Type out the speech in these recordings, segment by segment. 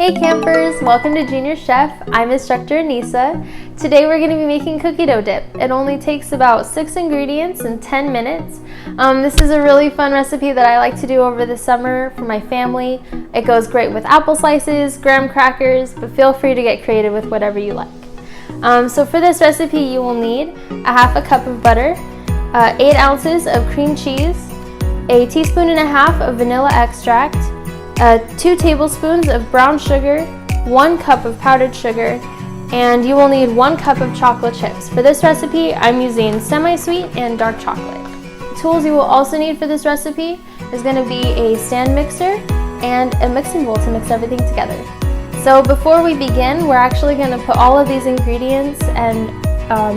Hey campers, welcome to Junior Chef. I'm instructor Anissa. Today we're going to be making cookie dough dip. It only takes about 6 ingredients in 10 minutes. This is a really fun recipe that I like to do over the summer for my family. It goes great with apple slices, graham crackers, but feel free to get creative with whatever you like. So for this recipe you will need a half a cup of butter, 8 ounces of cream cheese, a teaspoon and a half of vanilla extract, 2 tablespoons of brown sugar, 1 cup of powdered sugar, and you will need 1 cup of chocolate chips. For this recipe, I'm using semi-sweet and dark chocolate. The tools you will also need for this recipe is going to be a stand mixer and a mixing bowl to mix everything together. So before we begin, we're actually going to put all of these ingredients and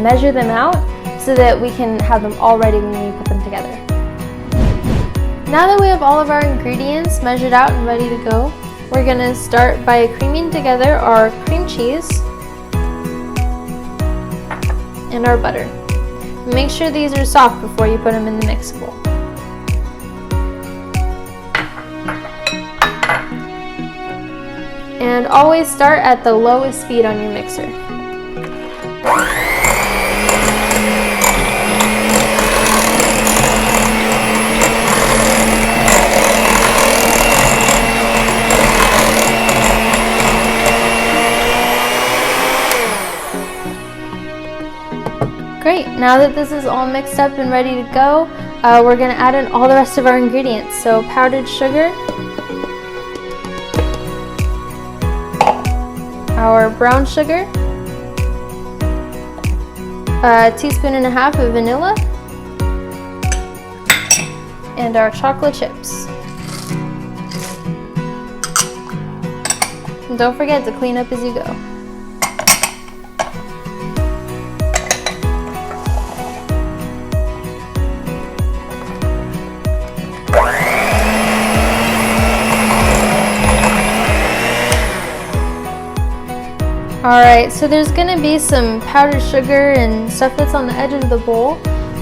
measure them out so that we can have them all ready when we put them together. Now that we have all of our ingredients measured out and ready to go, we're going to start by creaming together our cream cheese and our butter. Make sure these are soft before you put them in the mix bowl. And always start at the lowest speed on your mixer. Great, now that this is all mixed up and ready to go, we're going to add in all the rest of our ingredients. So powdered sugar, our brown sugar, a teaspoon and a half of vanilla, and our chocolate chips. And don't forget to clean up as you go. Alright, so there's going to be some powdered sugar and stuff that's on the edge of the bowl,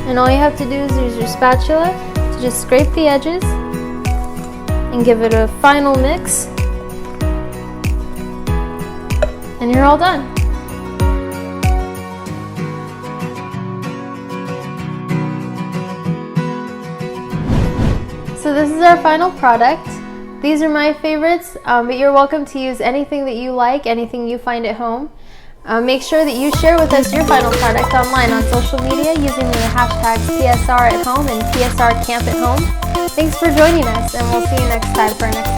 and all you have to do is use your spatula to just scrape the edges and give it a final mix, and you're all done. So this is our final product. These are my favorites, but you're welcome to use anything that you like, anything you find at home. Make sure that you share with us your final product online on social media using the hashtags PSR at home and PSR Camp at Home. Thanks for joining us, and we'll see you next time for our next